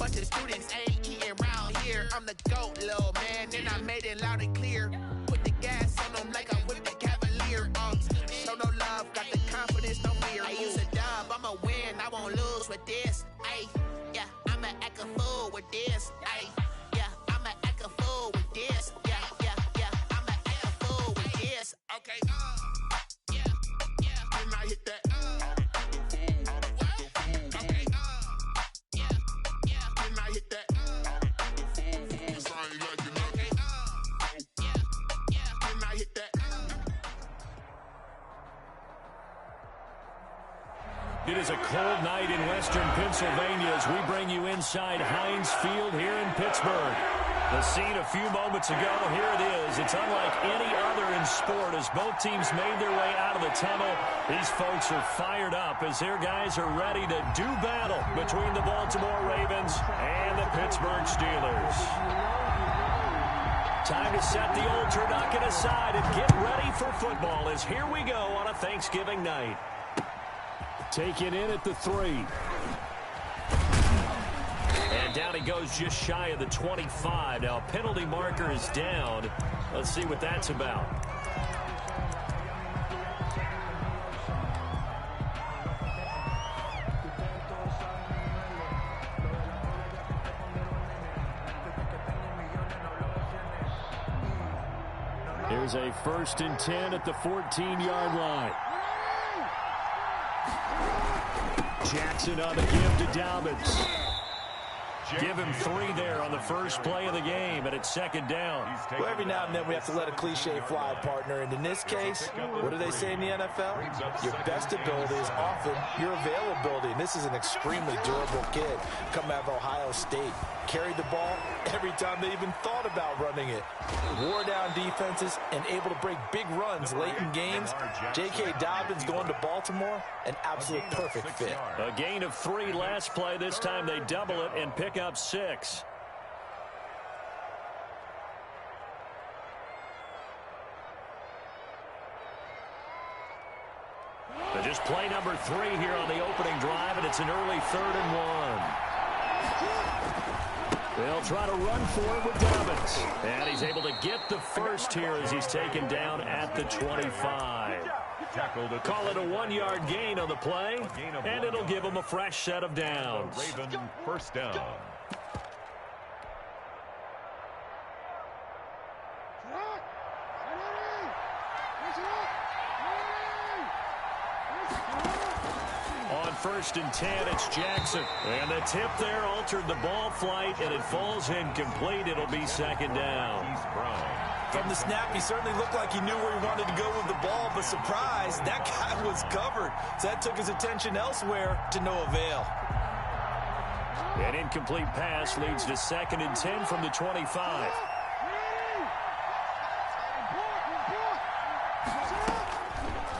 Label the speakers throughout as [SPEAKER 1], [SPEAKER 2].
[SPEAKER 1] bunch of students ain't eating round here. I'm the GOAT, little man, and I made it loud and clear. Put the gas on them like I'm with the Cavalier. Show no love, got the confidence, no fear. I use a dub, I'ma win, I won't lose with this. Ay, yeah, I'ma act a fool with this. Ay, yeah, I'ma act a fool with this. Yeah, yeah, yeah, I'ma act a fool with this. Okay, yeah, yeah, then I hit that.
[SPEAKER 2] It is a cold night in western Pennsylvania as we bring you inside Heinz Field here in Pittsburgh. The scene a few moments ago, here it is. It's unlike any other in sport as both teams made their way out of the tunnel. These folks are fired up as their guys are ready to do battle between the Baltimore Ravens and the Pittsburgh Steelers. Time to set the old turducken aside and get ready for football as here we go on a Thanksgiving night. Take it in at the 3. And down he goes just shy of the 25. Now a penalty marker is down. Let's see what that's about. Here's a 1st and 10 at the 14-yard line. Jackson on the give to Dobbins. Give him 3 there on the first play of the game, and it's 2nd down.
[SPEAKER 3] Well, every now and then we have to let a cliche fly, partner. And in this case, what do they say in the NFL? Your best ability is often your availability. And this is an extremely durable kid coming out of Ohio State. Carried the ball every time they even thought about running it. Wore down defenses and able to break big runs late in games. J.K. Dobbins going to Baltimore, an absolute perfect fit.
[SPEAKER 2] A gain of 3 last play. This time they double it and pick up 6. But just play number 3 here on the opening drive, and it's an early 3rd and 1. They'll try to run for it with Dobbins. And he's able to get the first here as he's taken down at the 25. Call it a 1-yard gain on the play, and it'll give him a fresh set of downs.
[SPEAKER 4] Raven first down.
[SPEAKER 2] On 1st and 10, it's Jackson. And the tip there altered the ball flight, and it falls incomplete. It'll be 2nd down.
[SPEAKER 3] From the snap, he certainly looked like he knew where he wanted to go with the ball, but surprise, that guy was covered. So that took his attention elsewhere to no avail.
[SPEAKER 2] An incomplete pass leads to 2nd and 10 from the 25.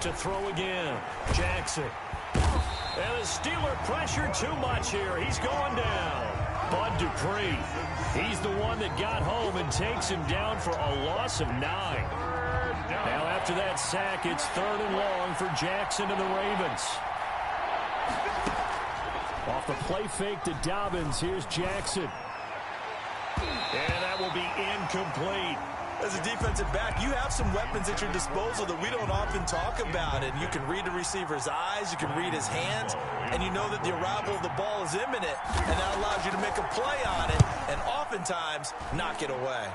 [SPEAKER 2] To throw again, Jackson. And the Steeler pressure too much here. He's going down. Bud Dupree. He's the one that got home and takes him down for a loss of 9. Now after that sack, it's 3rd and long for Jackson and the Ravens. Off the play fake to Dobbins, here's Jackson. And that will be incomplete.
[SPEAKER 3] As a defensive back, you have some weapons at your disposal that we don't often talk about. And you can read the receiver's eyes, you can read his hands, and you know that the arrival of the ball is imminent. And that allows you to make a play on it and oftentimes knock it away.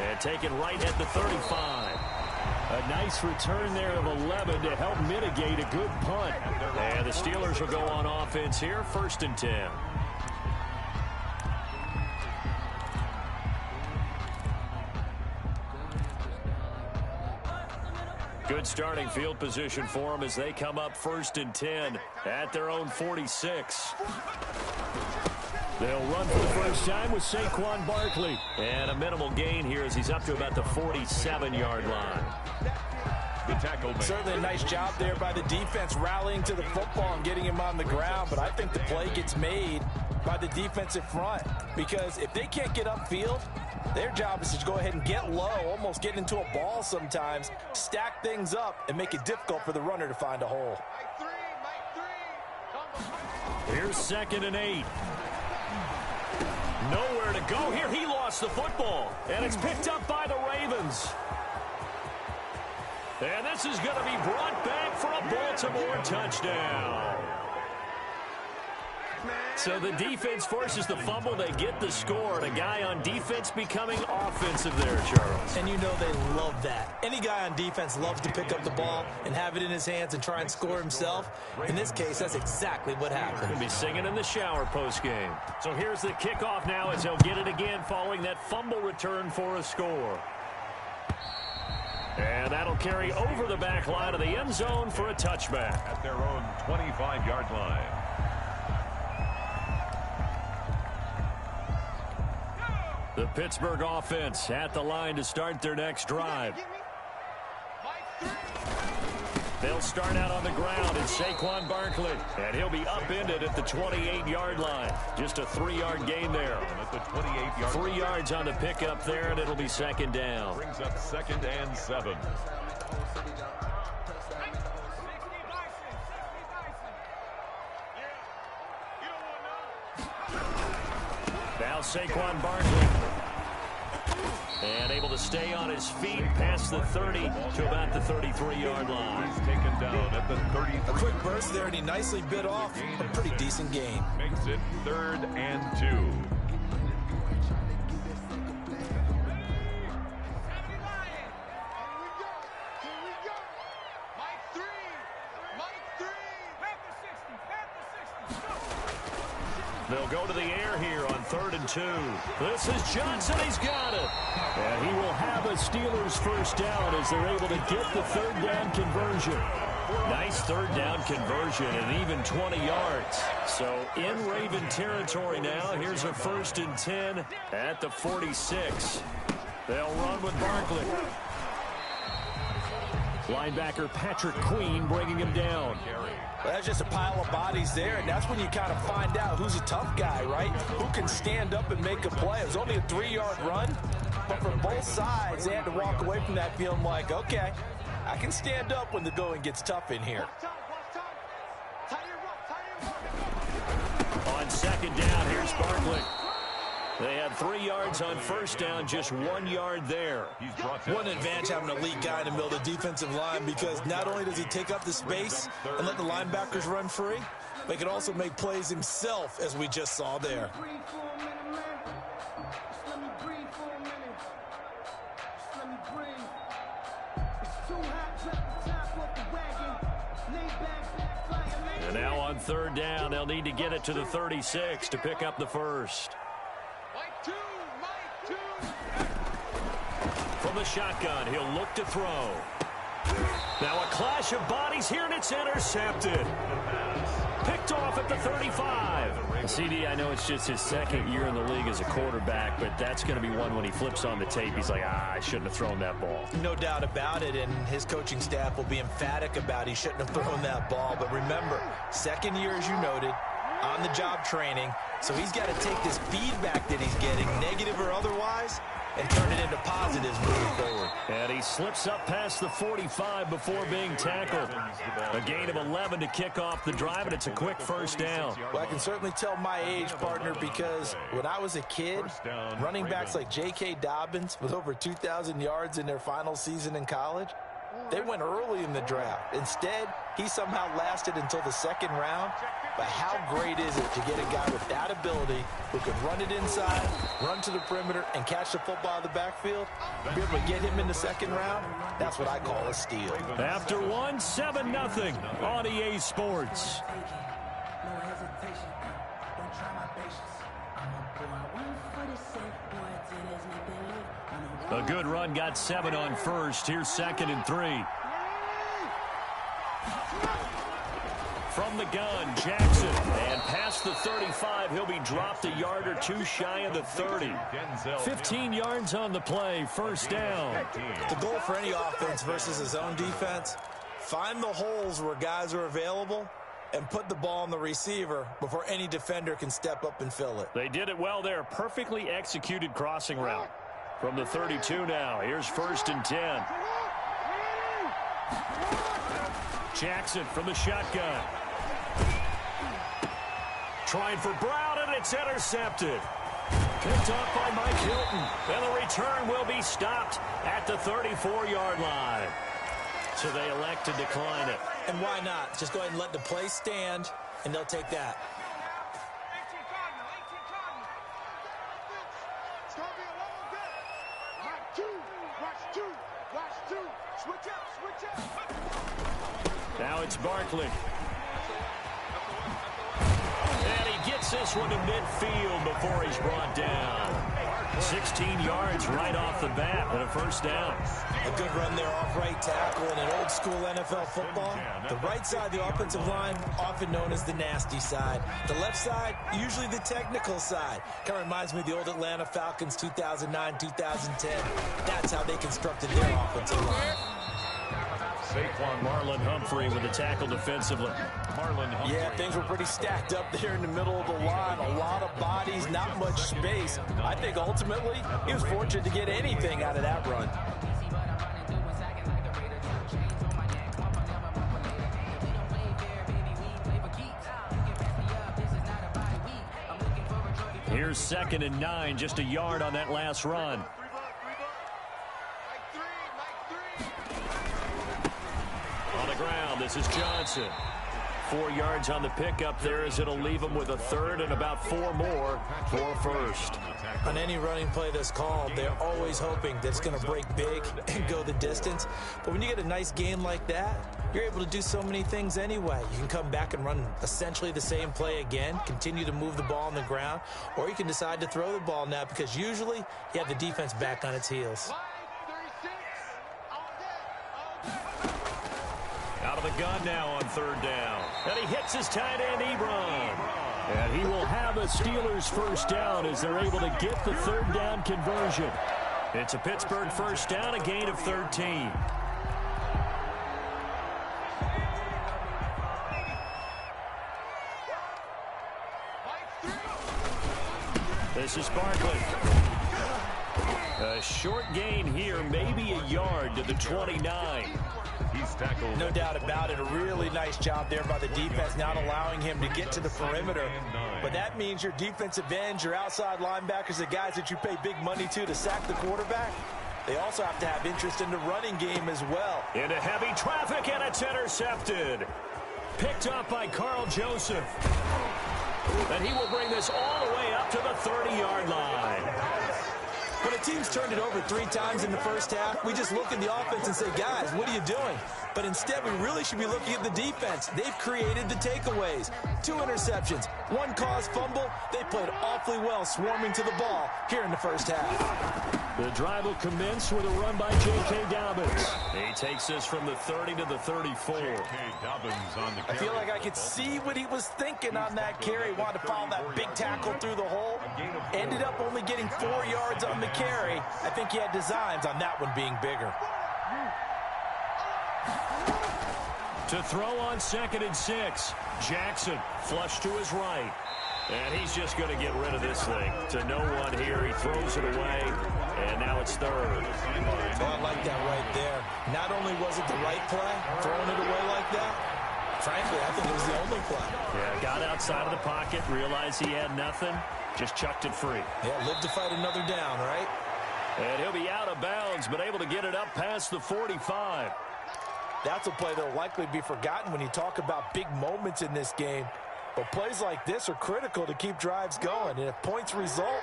[SPEAKER 2] And taken right at the 35. A nice return there of 11 to help mitigate a good punt. And the Steelers will go on offense here, 1st and 10. Good starting field position for them as they come up 1st and 10 at their own 46. They'll run for the first time with Saquon Barkley. And a minimal gain here as he's up to about the 47-yard line.
[SPEAKER 4] The tackle.
[SPEAKER 3] Certainly a nice job there by the defense rallying to the football and getting him on the ground. But I think the play gets made by the defensive front. Because if they can't get upfield, their job is to go ahead and get low, almost get into a ball sometimes, stack things up, and make it difficult for the runner to find a hole.
[SPEAKER 2] Here's 2nd and 8. Nowhere to go here. He lost the football. And it's picked up by the Ravens. And this is going to be brought back for a Baltimore touchdown. So the defense forces the fumble. They get the score. And a guy on defense becoming offensive there, Charles.
[SPEAKER 3] And you know they love that. Any guy on defense loves to pick up the ball and have it in his hands and try and score himself. In this case, that's exactly what happened.
[SPEAKER 2] He'll be singing in the shower post-game. So here's the kickoff now as he'll get it again following that fumble return for a score. And that'll carry over the back line of the end zone for a touchback.
[SPEAKER 4] At their own 25-yard line.
[SPEAKER 2] The Pittsburgh offense at the line to start their next drive. They'll start out on the ground in Saquon Barkley. And he'll be upended at the 28-yard line. Just a 3-yard gain there.
[SPEAKER 4] At the 28-yard
[SPEAKER 2] 3 yards on the pickup there, and it'll be 2nd down.
[SPEAKER 4] brings up 2nd and 7.
[SPEAKER 2] Now Saquon Barkley. And able to stay on his feet past the 30 to about the 33-yard line.
[SPEAKER 4] He's taken down at the 33.
[SPEAKER 3] A quick burst there, and he nicely bit off a pretty decent gain.
[SPEAKER 4] Makes it 3rd and 2.
[SPEAKER 2] They'll go to the air here on 3rd and 2. This is Johnson. He's got it. And he will have a Steelers first down as they're able to get the 3rd down conversion. Nice 3rd down conversion and even 20 yards. So in Raven territory now. Here's a 1st and 10 at the 46. They'll run with Barkley. Linebacker Patrick Queen bringing him down.
[SPEAKER 3] Well, that's just a pile of bodies there, and that's when you kind of find out who's a tough guy, right? Who can stand up and make a play. It was only a 3-yard run, but from both sides, they had to walk away from that feeling like, okay, I can stand up when the going gets tough in here.
[SPEAKER 2] On 2nd down, here's Barkley. They had 3 yards on 1st down, just 1 yard there.
[SPEAKER 3] What an advantage having an elite guy in the middle of the defensive line, because not only does he take up the space and let the linebackers run free, but he can also make plays himself, as we just saw there.
[SPEAKER 2] And now on 3rd down, they'll need to get it to the 36 to pick up the first. From the shotgun, he'll look to throw. Now a clash of bodies here, and it's intercepted. Picked off at the 35. CD, I know it's just his 2nd year in the league as a quarterback, but that's going to be one when he flips on the tape. He's like, I shouldn't have thrown that ball.
[SPEAKER 3] No doubt about it, and his coaching staff will be emphatic about he shouldn't have thrown that ball. But remember, 2nd year, as you noted, on-the-job training, so he's got to take this feedback that he's getting, negative or otherwise, and turn it into positives moving forward.
[SPEAKER 2] And he slips up past the 45 before being tackled. A gain of 11 to kick off the drive, and it's a quick 1st down.
[SPEAKER 3] Well, I can certainly tell my age, partner, because when I was a kid, running backs like J.K. Dobbins with over 2,000 yards in their final season in college, they went early in the draft. Instead, he somehow lasted until the 2nd round. But how great is it to get a guy with that ability who can run it inside, run to the perimeter, and catch the football in the backfield? Be able to get him in the 2nd round? That's what I call a steal.
[SPEAKER 2] After one, 7-0 on EA Sports. A good run, got 7 on 1st. Here's 2nd and 3. From the gun, Jackson. And past the 35, he'll be dropped a yard or 2 shy of the 30. 15 yards on the play, 1st down.
[SPEAKER 3] The goal for any offense versus his own defense, find the holes where guys are available and put the ball on the receiver before any defender can step up and fill it.
[SPEAKER 2] They did it well there. Perfectly executed crossing route. From the 32 now, here's 1st and 10. Jackson from the shotgun. trying for Brown, and it's intercepted. Picked off by Mike Hilton. And the return will be stopped at the 34-yard line. So they elect to decline it.
[SPEAKER 3] And why not? Just go ahead and let the play stand, and they'll take that.
[SPEAKER 2] Now it's Barkley. And he gets this one to midfield before he's brought down. 16 yards right off the bat and a first down.
[SPEAKER 3] A good run there off right tackle in an old-school NFL football. The right side, the offensive line, often known as the nasty side. The left side, usually the technical side. Kind of reminds me of the old Atlanta Falcons 2009, 2010. That's how they constructed their offensive line.
[SPEAKER 2] Marlon Humphrey with the tackle defensively.
[SPEAKER 3] Yeah, things were pretty stacked up there in the middle of the line. A lot of bodies, not much space. I think ultimately he was fortunate to get anything out of that run.
[SPEAKER 2] Here's 2nd and 9, just a yard on that last run. On the ground, this is Johnson. 4 yards on the pickup there as it'll leave him with a third and about 4 more for first.
[SPEAKER 3] On any running play that's called, they're always hoping that it's going to break big and go the distance. But when you get a nice game like that, you're able to do so many things anyway. You can come back and run essentially the same play again, continue to move the ball on the ground, or you can decide to throw the ball now because usually you have the defense back on its heels.
[SPEAKER 2] Out of the gun now on 3rd down. And he hits his tight end, Ebron. And he will have a Steelers first down as they're able to get the 3rd down conversion. It's a Pittsburgh first down, a gain of 13. This is Barkley. A short gain here, maybe a yard to the 29.
[SPEAKER 4] He's tackled.
[SPEAKER 3] No doubt about it. A really nice job there by the defense, not allowing him to get to the perimeter. But that means your defensive ends, your outside linebackers, the guys that you pay big money to sack the quarterback, they also have to have interest in the running game as well.
[SPEAKER 2] Into heavy traffic, and it's intercepted. Picked up by Carl Joseph. And he will bring this all the way up to the 30-yard line.
[SPEAKER 3] When a team's turned it over 3 times in the first half, we just look at the offense and say, guys, what are you doing? But instead, we really should be looking at the defense. They've created the takeaways. 2 interceptions, 1 caused fumble. They played awfully well swarming to the ball here in the first half.
[SPEAKER 2] The drive will commence with a run by J.K. Dobbins. He takes this from the 30 to the 34.
[SPEAKER 3] I feel like I could see what he was thinking on that carry. Wanted to follow that big tackle through the hole. Ended up only getting 4 yards on the carry. I think he had designs on that one being bigger.
[SPEAKER 2] To throw on 2nd and 6. Jackson flush to his right. And he's just going to get rid of this thing. To no one here. He throws it away. And now it's 3rd.
[SPEAKER 3] Oh, I like that right there. Not only was it the right play, throwing it away like that, frankly, I think it was the only play.
[SPEAKER 2] Yeah, got outside of the pocket, realized he had nothing, just chucked it free.
[SPEAKER 3] Yeah, live to fight another down, right?
[SPEAKER 2] And he'll be out of bounds, but able to get it up past the 45.
[SPEAKER 3] That's a play that will likely be forgotten when you talk about big moments in this game. But plays like this are critical to keep drives going. And if points result,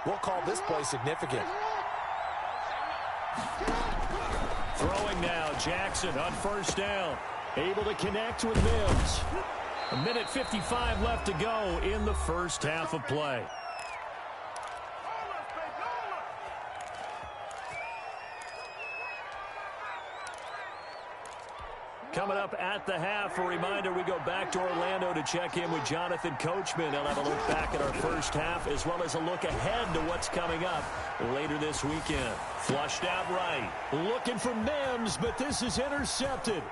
[SPEAKER 3] we'll call this play significant.
[SPEAKER 2] Throwing now, Jackson on 1st down. Able to connect with Mims. 1:55 left to go in the first half of play. Coming up at the half, a reminder, we go back to Orlando to check in with Jonathan Coachman. He'll have a look back at our first half as well as a look ahead to what's coming up later this weekend. Flushed out right. Looking for Mims, but this is intercepted.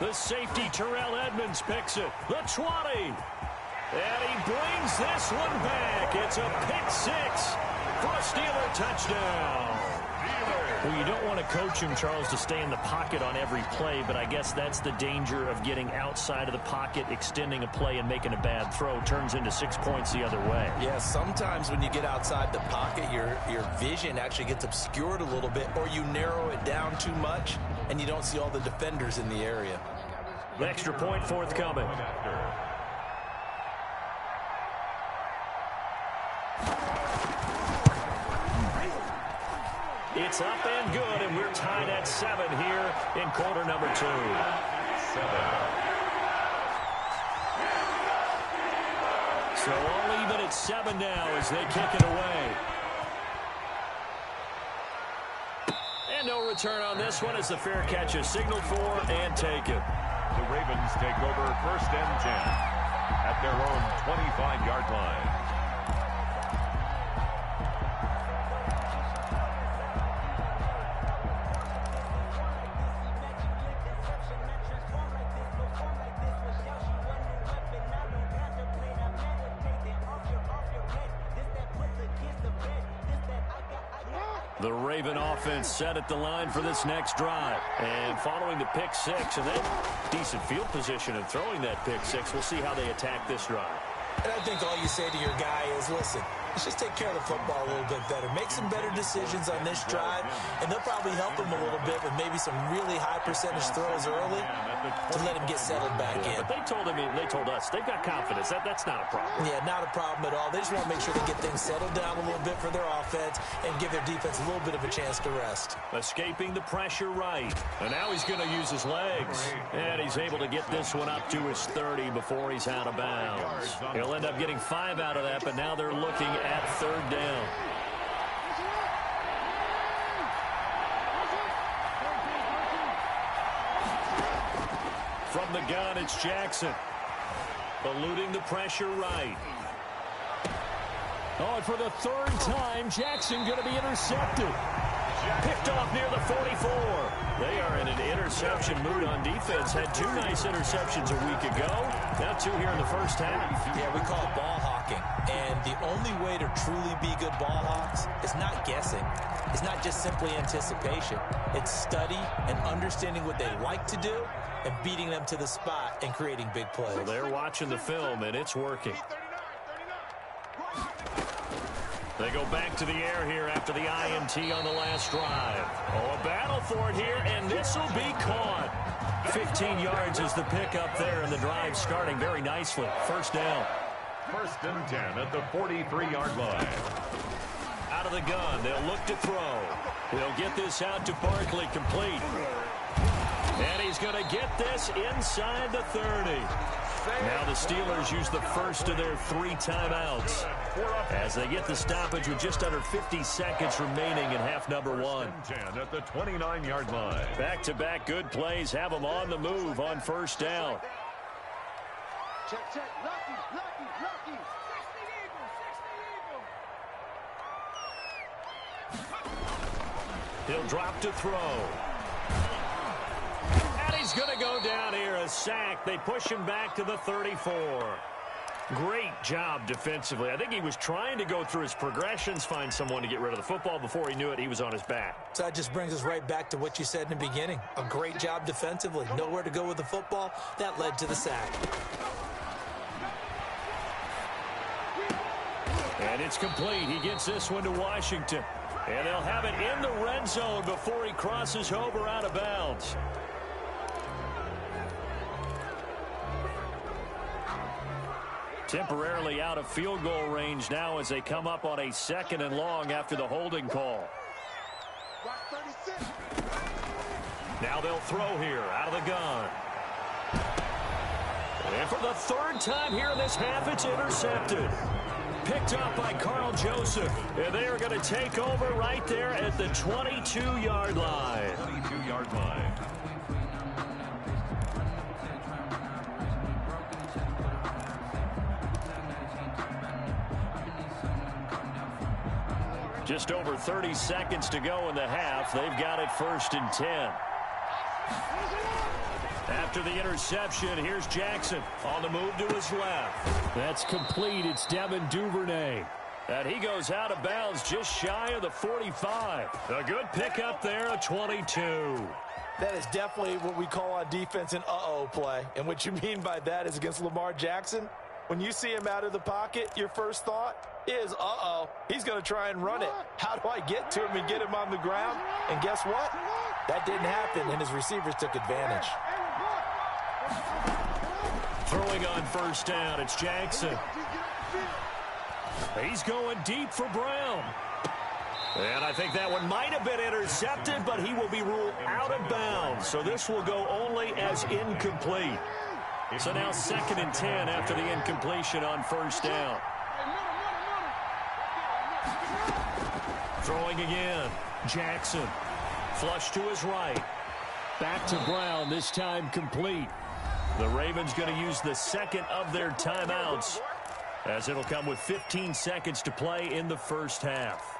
[SPEAKER 2] The safety, Terrell Edmonds, picks it. The 20. And he brings this one back. It's a pick 6 for a Steeler touchdown. Well, you don't want to coach him, Charles, to stay in the pocket on every play, but I guess that's the danger of getting outside of the pocket, extending a play, and making a bad throw. Turns into 6 points the other way.
[SPEAKER 3] Yeah, sometimes when you get outside the pocket, your vision actually gets obscured a little bit, or you narrow it down too much, and you don't see all the defenders in the area.
[SPEAKER 2] The extra point forthcoming. It's up and good, and we're tied at 7 here in quarter number 2. 7. So all even at 7 now as they kick it away. And no return on this one as the fair catch is signaled for and taken.
[SPEAKER 4] The Ravens take over 1st and 10 at their own 25-yard line.
[SPEAKER 2] The Raven offense set at the line for this next drive. And following the pick 6, and then decent field position and throwing that pick 6, we'll see how they attack this drive.
[SPEAKER 3] And I think all you say to your guy is, listen, let's just take care of the football a little bit better. Make some better decisions on this drive, and they'll probably help him a little bit with maybe some really high percentage throws early to let him get settled back in.
[SPEAKER 2] But they told us, they've got confidence. That's not a problem.
[SPEAKER 3] Yeah, not a problem at all. They just want to make sure they get things settled down a little bit for their offense and give their defense a little bit of a chance to rest.
[SPEAKER 2] Escaping the pressure right. And now he's going to use his legs. And he's able to get this one up to his 30 before he's out of bounds. He'll end up getting 5 out of that, but now they're looking at 3rd down. From the gun, it's Jackson. Eluding the pressure right. Oh, and for the 3rd time, Jackson going to be intercepted. Picked off near the 44. They are in an interception mood on defense. Had 2 nice interceptions a week ago. Now 2 here in the first half.
[SPEAKER 3] Yeah, we call it ball hawking. And the only way to truly be good ball hawks is not guessing. It's not just simply anticipation. It's study and understanding what they like to do and beating them to the spot and creating big plays.
[SPEAKER 2] Well, they're watching the film, and it's working. They go back to the air here after the INT on the last drive. Oh, a battle for it here, and this will be caught. 15 yards is the pickup there, and the drive starting very nicely. 1st down.
[SPEAKER 4] 1st and 10 at the 43-yard line.
[SPEAKER 2] Out of the gun, they'll look to throw. They'll get this out to Barkley, complete. And he's going to get this inside the 30. Now the Steelers use the first of their 3 timeouts as they get the stoppage with just under 50 seconds remaining in half number 1.
[SPEAKER 4] 10 at the 29-yard line.
[SPEAKER 2] Back-to-back good plays have them on the move on 1st down.
[SPEAKER 5] Check. Lucky.
[SPEAKER 2] He'll drop to throw. And he's going to go down here, a sack. They push him back to the 34. Great job defensively. I think he was trying to go through his progressions, find someone to get rid of the football. Before he knew it, he was on his back.
[SPEAKER 3] So that just brings us right back to what you said in the beginning. A great job defensively. Nowhere to go with the football. That led to the sack.
[SPEAKER 2] And it's complete. He gets this one to Washington. And they'll have it in the red zone before he crosses over out of bounds. Temporarily out of field goal range now as they come up on a 2nd and long after the holding call. Now they'll throw here out of the gun. And for the 3rd time here in this half, it's intercepted. Picked up by Carl Joseph. And they are going to take over right there at the 22-yard line.
[SPEAKER 4] 22-yard line.
[SPEAKER 2] Just over 30 seconds to go in the half. They've got it 1st and 10. After the interception, here's Jackson on the move to his left. That's complete. It's Devin Duvernay. And he goes out of bounds just shy of the 45. A good pickup there, a 22.
[SPEAKER 3] That is definitely what we call on defense an uh-oh play. And what you mean by that is against Lamar Jackson, when you see him out of the pocket, your first thought is, uh-oh, he's going to try and run it. How do I get to him and get him on the ground? And guess what? That didn't happen, and his receivers took advantage.
[SPEAKER 2] Throwing on first down, it's Jackson. He's going deep for Brown. And I think that one might have been intercepted, but he will be ruled out of bounds. So this will go only as incomplete. So now 2nd and 10 after the incompletion on first down. Throwing again. Jackson. Flush to his right. Back to Brown, this time complete. The Ravens going to use the second of their timeouts, as it'll come with 15 seconds to play in the first half.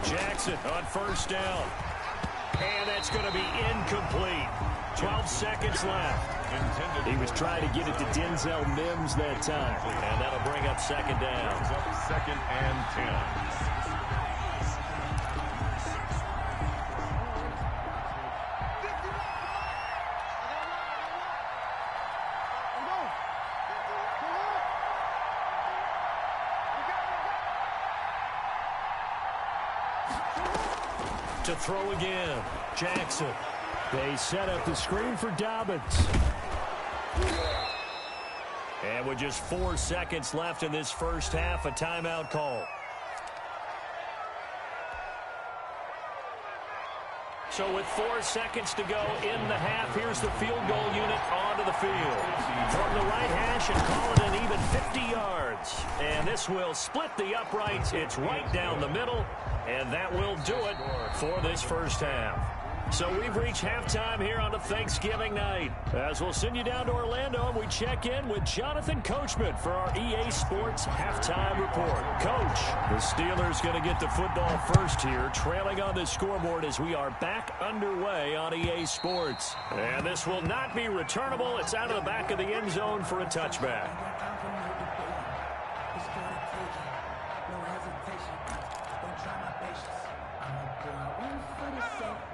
[SPEAKER 2] Jackson on first down. And that's going to be incomplete. 12 seconds left. He was trying to get it to Denzel Mims that time. And that'll bring up 2nd down.
[SPEAKER 4] 2nd and 10.
[SPEAKER 2] To throw again. Jackson. They set up the screen for Dobbins. And with just 4 seconds left in this first half, a timeout call. So with 4 seconds to go in the half, here's the field goal unit onto the field. From the right hash and call it an even 50 yards. And this will split the uprights. It's right down the middle. And that will do it for this first half. So we've reached halftime here on a Thanksgiving night. As we'll send you down to Orlando, and we check in with Jonathan Coachman for our EA Sports Halftime Report. Coach, the Steelers going to get the football first here, trailing on the scoreboard as we are back underway on EA Sports. And this will not be returnable. It's out of the back of the end zone for a touchback.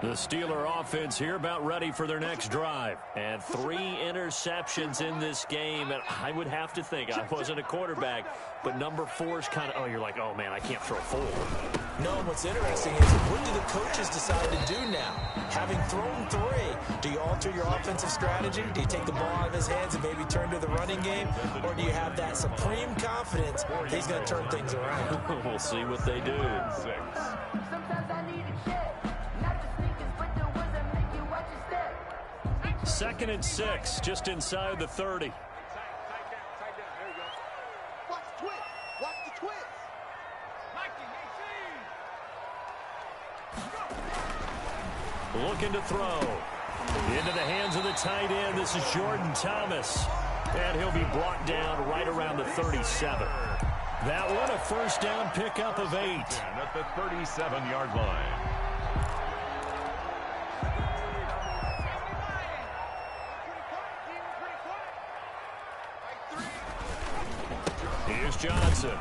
[SPEAKER 2] The Steeler offense here about ready for their next drive. And 3 interceptions in this game. And I would have to think, I wasn't a quarterback, but number 4 is kind of, oh, you're like, oh, man, I can't throw 4.
[SPEAKER 3] No, what's interesting is what do the coaches decide to do now? Having thrown 3, do you alter your offensive strategy? Do you take the ball out of his hands and maybe turn to the running game? Or do you have that supreme confidence he's going to turn things around?
[SPEAKER 2] We'll see what they do.
[SPEAKER 4] 6.
[SPEAKER 6] Sometimes I need a check. Not the sneakers, but the ones that make you watch your step.
[SPEAKER 2] 2nd and 6, just inside the 30.
[SPEAKER 5] Watch the twist. Watch the twist.
[SPEAKER 2] Looking to throw. Into the hands of the tight end. This is Jordan Thomas. And he'll be brought down right around the 37. That one a first down pickup of 8.
[SPEAKER 4] And at the 37-yard line.
[SPEAKER 2] Here's Johnson.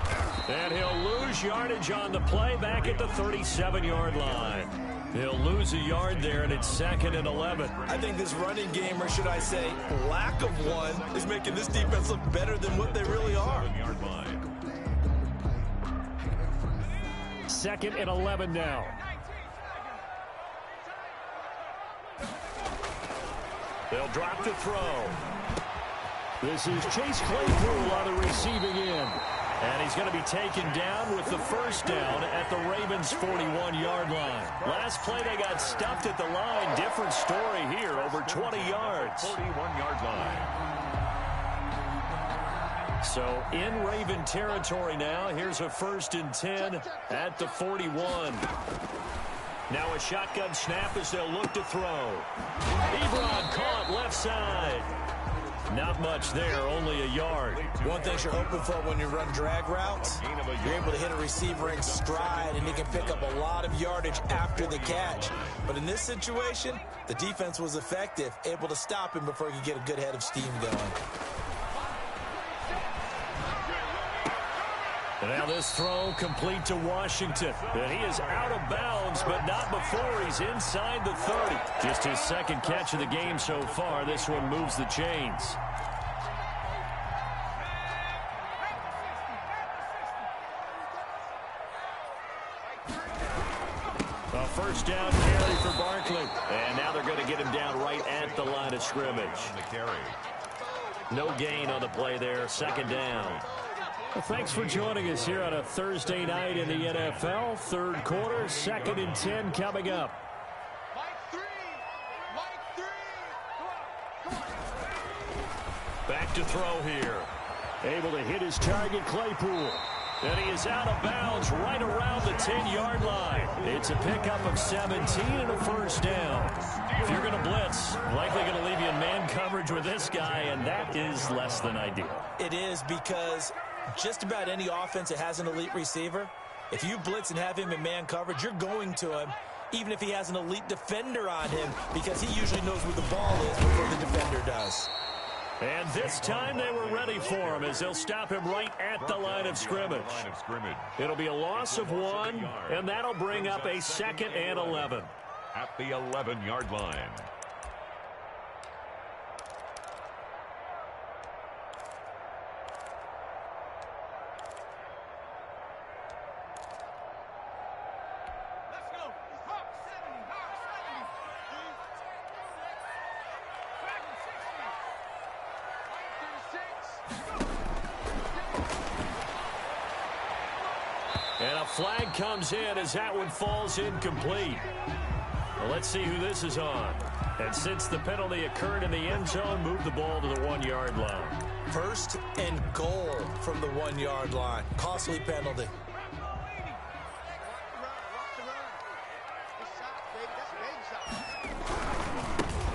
[SPEAKER 2] And he'll lose yardage on the play back at the 37-yard line. He'll lose a yard there, and it's 2nd and 11.
[SPEAKER 3] I think this running game, or should I say lack of one, is making this defense look better than what they really are.
[SPEAKER 4] 7-yard line.
[SPEAKER 2] 2nd and 11 now. They'll drop to throw. This is Chase Claypool on the receiving end. And he's going to be taken down with the first down at the Ravens' 41-yard line. Last play, they got stuffed at the line. Different story here, over 20 yards.
[SPEAKER 4] 41-yard line.
[SPEAKER 2] So in Raven territory now. Here's a 1st and 10 at the 41. Now a shotgun snap as they'll look to throw. Ebron caught left side. Not much there, only a yard.
[SPEAKER 3] One thing you're hoping for when you run drag routes, you're able to hit a receiver in stride, and he can pick up a lot of yardage after the catch. But in this situation, the defense was effective, able to stop him before he could get a good head of steam going.
[SPEAKER 2] And now this throw complete to Washington. And he is out of bounds, but not before he's inside the 30. Just his second catch of the game so far. This one moves the chains. A first down carry for Barkley. And now they're going to get him down right at the line of scrimmage. No gain on the play there. Second down. Well, thanks for joining us here on a Thursday night in the NFL. Third quarter, 2nd and 10 coming up. Back to throw here. Able to hit his target, Claypool. And he is out of bounds right around the 10-yard line. It's a pickup of 17 and a first down. If you're going to blitz, likely going to leave you in man coverage with this guy, and that is less than ideal.
[SPEAKER 3] It is, because just about any offense that has an elite receiver, if you blitz and have him in man coverage, you're going to him, even if he has an elite defender on him, because he usually knows where the ball is before the defender does.
[SPEAKER 2] And this time they were ready for him as they'll stop him right at the line of scrimmage. It'll be a loss of 1, and that'll bring up a 2nd and 11.
[SPEAKER 4] At the 11-yard line.
[SPEAKER 2] And a flag comes in as that one falls incomplete. Well, let's see who this is on. And since the penalty occurred in the end zone, move the ball to the 1-yard line.
[SPEAKER 3] First and goal from the 1-yard line. Costly penalty.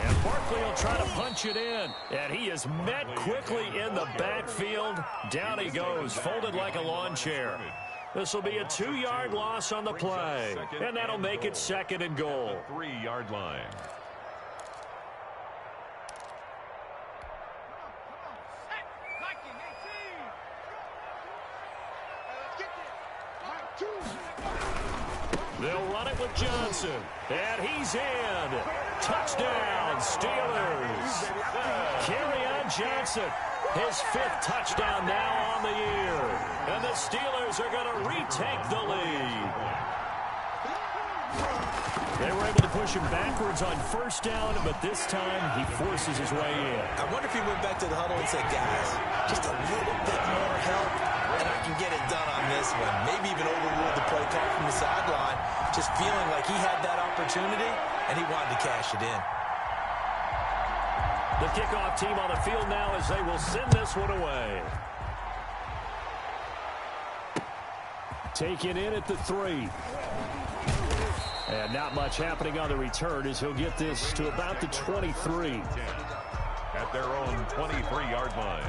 [SPEAKER 2] And Barkley will try to punch it in. And he is met quickly in the backfield. Down he goes, folded like a lawn chair. This will be a 2-yard loss on the play. And that'll make it 2nd and goal.
[SPEAKER 4] 3-yard line.
[SPEAKER 2] They'll run it with Johnson. And he's in. Touchdown, Steelers. Kerryon Johnson. His 5th touchdown now on the year. And the Steelers are going to retake the lead. They were able to push him backwards on first down, but this time he forces his way in.
[SPEAKER 3] I wonder if he went back to the huddle and said, guys, just a little bit more help, and I can get it done on this one. Maybe even overruled the play call from the sideline, just feeling like he had that opportunity, and he wanted to cash it in.
[SPEAKER 2] The kickoff team on the field now as they will send this one away. Taken in at the 3. And not much happening on the return as he'll get this to about the 23.
[SPEAKER 4] At their own 23-yard line.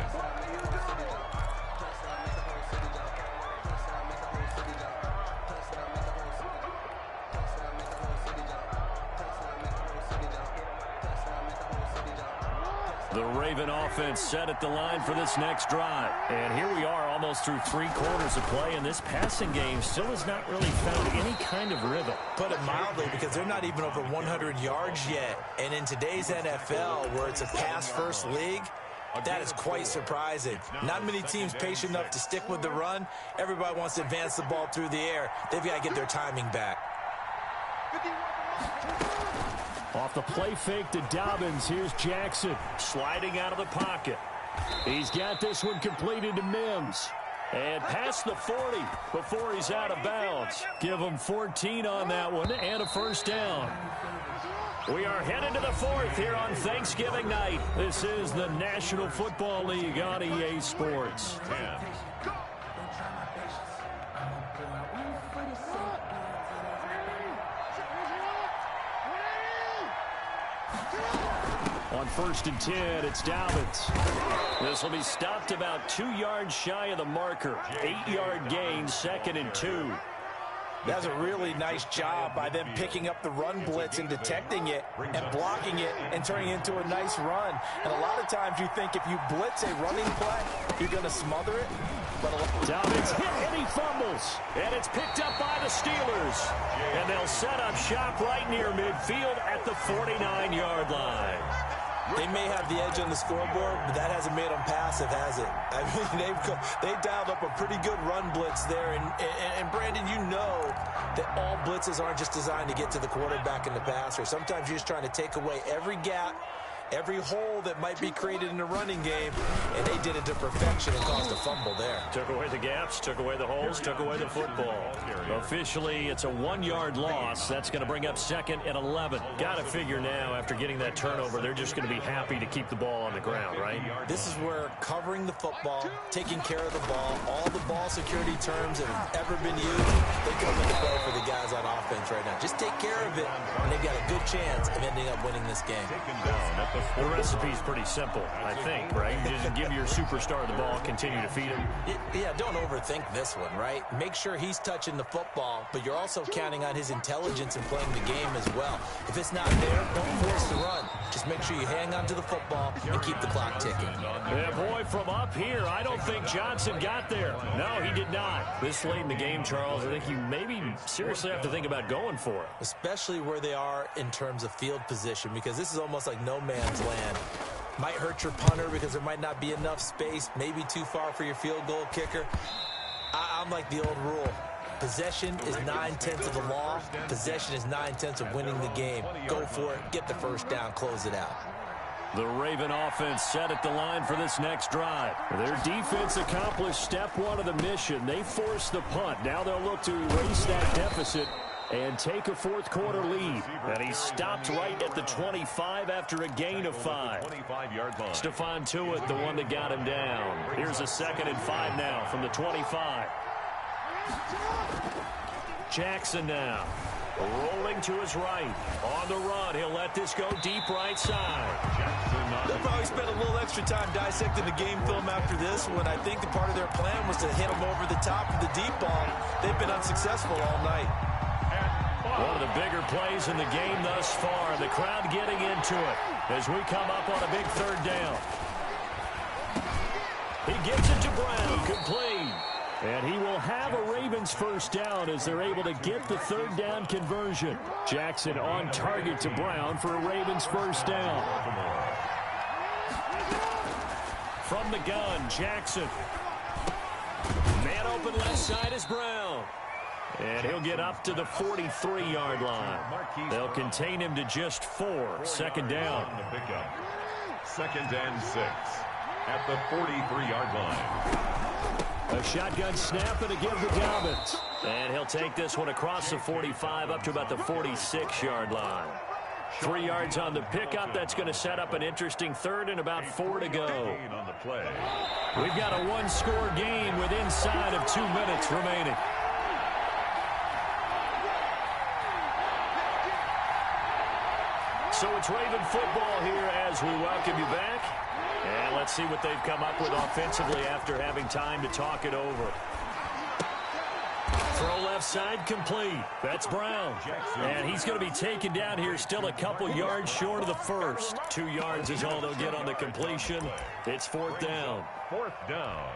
[SPEAKER 2] The Raven offense set at the line for this next drive. And here we are almost through 3 quarters of play, and this passing game still has not really found any kind of rhythm.
[SPEAKER 3] Put it mildly, because they're not even over 100 yards yet. And in today's NFL, where it's a pass-first league, that is quite surprising. Not many teams patient enough to stick with the run. Everybody wants to advance the ball through the air. They've got to get their timing back.
[SPEAKER 2] Off the play fake to Dobbins, here's Jackson sliding out of the pocket. He's got this one completed to Mims. And past the 40 before he's out of bounds. Give him 14 on that one and a first down. We are headed to the 4th here on Thanksgiving night. This is the National Football League on EA Sports.
[SPEAKER 4] 10.
[SPEAKER 2] On 1st and 10, it's Dobbins. This will be stopped about 2 yards shy of the marker. 8-yard gain, 2nd and 2.
[SPEAKER 3] That's a really nice job by them picking up the run blitz and detecting it and blocking it and turning it into a nice run. And a lot of times you think if you blitz a running play, you're going to smother it. But
[SPEAKER 2] Dobbins hit and he fumbles. And it's picked up by the Steelers. And they'll set up shop right near midfield at the 49-yard line.
[SPEAKER 3] They may have the edge on the scoreboard, but that hasn't made them passive, has it? I mean, they've dialed up a pretty good run blitz there. And Brandon, you know that all blitzes aren't just designed to get to the quarterback and the passer. Sometimes you're just trying to take away every gap, every hole that might be created in the running game, and they did it to perfection and caused a fumble there.
[SPEAKER 2] Took away the gaps, took away the holes, took away the football. Officially, it's a 1-yard loss. That's going to bring up 2nd and 11. Got to figure now, after getting that turnover, they're just going to be happy to keep the ball on the ground, right?
[SPEAKER 3] This is where covering the football, taking care of the ball, all the ball security terms that have ever been used, they come into play for the guys on offense right now. Just take care of it, and they've got a good chance of ending up winning this game.
[SPEAKER 2] The recipe's pretty simple, I think, right? Just give your superstar the ball, continue to feed him.
[SPEAKER 3] Yeah, don't overthink this one, right? Make sure he's touching the football, but you're also counting on his intelligence in playing the game as well. If it's not there, don't force the run. Just make sure you hang on to the football and keep the clock ticking.
[SPEAKER 2] Yeah, boy, from up here, I don't think Johnson got there. No, he did not. This late in the game, Charles, I think you maybe seriously have to think about going for it.
[SPEAKER 3] Especially where they are in terms of field position, because this is almost like no man's land. Might hurt your punter because there might not be enough space, maybe too far for your field goal kicker. I'm like the old rule. Possession is 9/10 of the law. Possession is 9/10 of winning the game. Go for it, get the first down, close it out.
[SPEAKER 2] The Raven offense set at the line for this next drive. Their defense accomplished step 1 of the mission. They forced the punt. Now they'll look to erase that deficit and take a 4th quarter lead. And he stopped right at the 25 after a gain of 5. Stephon Tuitt, the one that got him down. Here's a 2nd and 5 now from the 25. Jackson now. Rolling to his right. On the run. He'll let this go deep right side.
[SPEAKER 3] They'll probably spend a little extra time dissecting the game film after this one. I think the part of their plan was to hit them over the top of the deep ball. They've been unsuccessful all night.
[SPEAKER 2] One of the bigger plays in the game thus far. The crowd getting into it as we come up on a big 3rd down. He gets it to Brown. Complete. And he will have a Ravens first down as they're able to get the 3rd down conversion. Jackson on target to Brown for a Ravens first down. From the gun, Jackson. Man open left side is Brown. And he'll get up to the 43-yard line. They'll contain him to just 4. 2nd down.
[SPEAKER 4] 2nd and 6 at the 43-yard line.
[SPEAKER 2] A shotgun snap and a give to Dobbins. And he'll take this one across the 45 up to about the 46-yard line. 3 yards on the pickup. That's going to set up an interesting 3rd and about 4 to go. We've got a 1-score game with inside of 2 minutes remaining. So it's Raven football here as we welcome you back. And let's see what they've come up with offensively after having time to talk it over. Throw left side complete. That's Brown. And he's going to be taken down here still a couple yards short of the first. 2 yards is all they'll get on the completion. It's 4th down.
[SPEAKER 4] 4th down.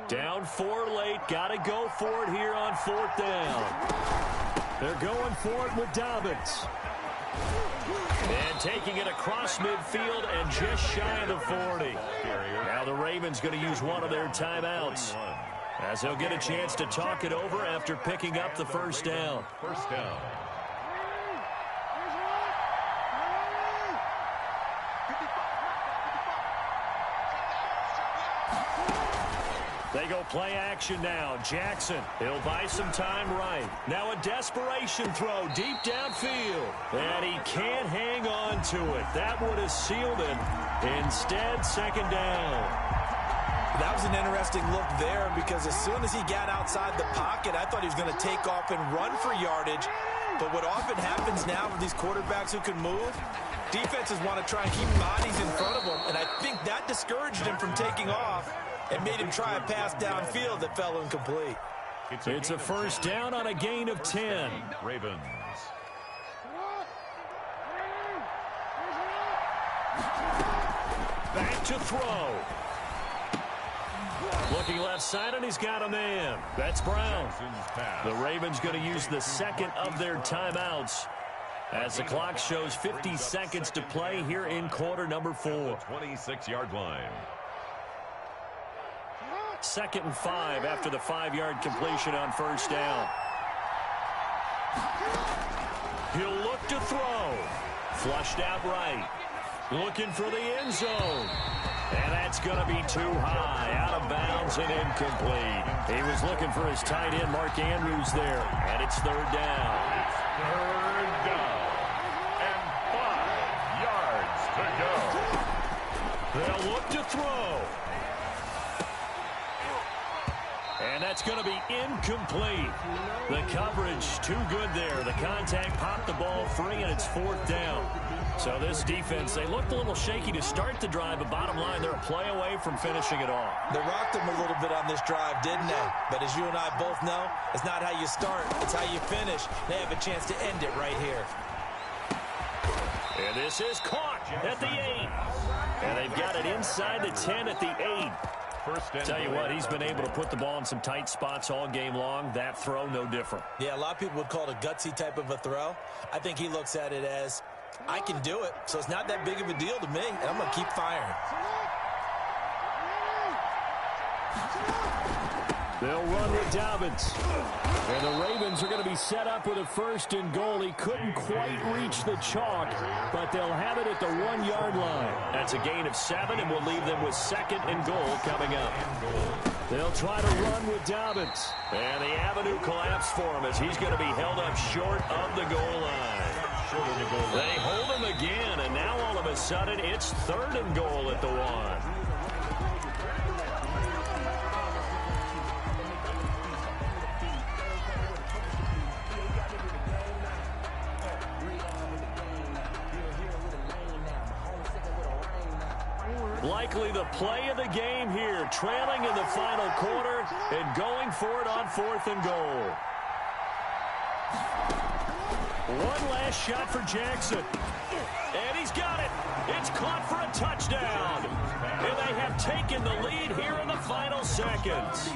[SPEAKER 2] Down 4 late. Got to go for it here on 4th down. They're going for it with Dobbins. And taking it across midfield and just shy of the 40. Now the Ravens going to use one of their timeouts as they'll get a chance to talk it over after picking up the first down.
[SPEAKER 4] First down.
[SPEAKER 2] They go play action now. Jackson, he'll buy some time right. Now a desperation throw deep downfield. And he can't hang on to it. That would have sealed it. Instead, 2nd down.
[SPEAKER 3] That was an interesting look there because as soon as he got outside the pocket, I thought he was going to take off and run for yardage. But what often happens now with these quarterbacks who can move, defenses want to try and keep bodies in front of them, and I think that discouraged him from taking off and made him try a pass downfield that fell incomplete.
[SPEAKER 2] It's a first down on a gain of 10.
[SPEAKER 4] Ravens.
[SPEAKER 2] Back to throw. Looking left side, and he's got a man. That's Brown. The Ravens going to use the second of their timeouts as the clock shows 50 seconds to play here in quarter number 4.
[SPEAKER 4] 26-yard line.
[SPEAKER 2] 2nd and 5 after the 5-yard completion on first down. He'll look to throw. Flushed out right. Looking for the end zone. And that's going to be too high. Out of bounds and incomplete. He was looking for his tight end, Mark Andrews, there. And it's 3rd down.
[SPEAKER 4] Third down. And 5 yards to go.
[SPEAKER 2] They'll look to throw. And that's going to be incomplete. The coverage too good there. The contact popped the ball free, and it's 4th down. So this defense, they looked a little shaky to start the drive, but bottom line, they're a play away from finishing it off.
[SPEAKER 3] They rocked them a little bit on this drive, didn't they? But as you and I both know, it's not how you start, it's how you finish. They have a chance to end it right here.
[SPEAKER 2] And this is caught at the 8. And they've got it inside the 10 at the 8. Tell you what, he's been able to put the ball in some tight spots all game long. That throw, no different.
[SPEAKER 3] Yeah, a lot of people would call it a gutsy type of a throw. I think he looks at it as, I can do it, so it's not that big of a deal to me, and I'm going to keep firing.
[SPEAKER 2] They'll run with Dobbins. And the Ravens are going to be set up with a 1st and goal. He couldn't quite reach the chalk, but they'll have it at the 1-yard line. That's a gain of 7, and we'll leave them with 2nd and goal coming up. They'll try to run with Dobbins. And the avenue collapsed for him as he's going to be held up short of the goal line. They hold him again, and now all of a sudden it's 3rd and goal at the 1. Likely the play of the game here, trailing in the final quarter and going for it on 4th and goal. One last shot for Jackson. And he's got it. It's caught for a touchdown. And they have taken the lead here in the final seconds.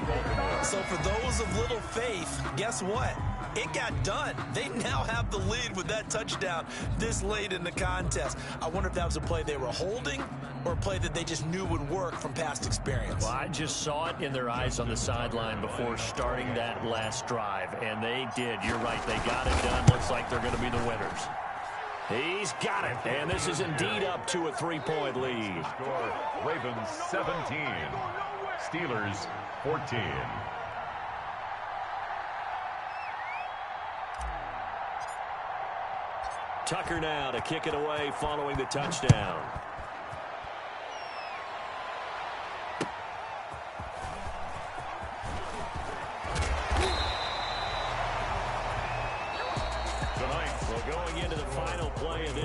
[SPEAKER 3] So for those of little faith, guess what? It got done. They now have the lead with that touchdown this late in the contest. I wonder if that was a play they were holding or a play that they just knew would work from past experience.
[SPEAKER 2] Well, I just saw it in their eyes on the sideline before starting that last drive, and they did. You're right. They got it done. Looks like they're going to be the winners. He's got it, and this is indeed up to a 3-point lead.
[SPEAKER 4] Score, Ravens 17, Steelers 14.
[SPEAKER 2] Tucker now to kick it away following the touchdown. Tonight, we're going into the final play of this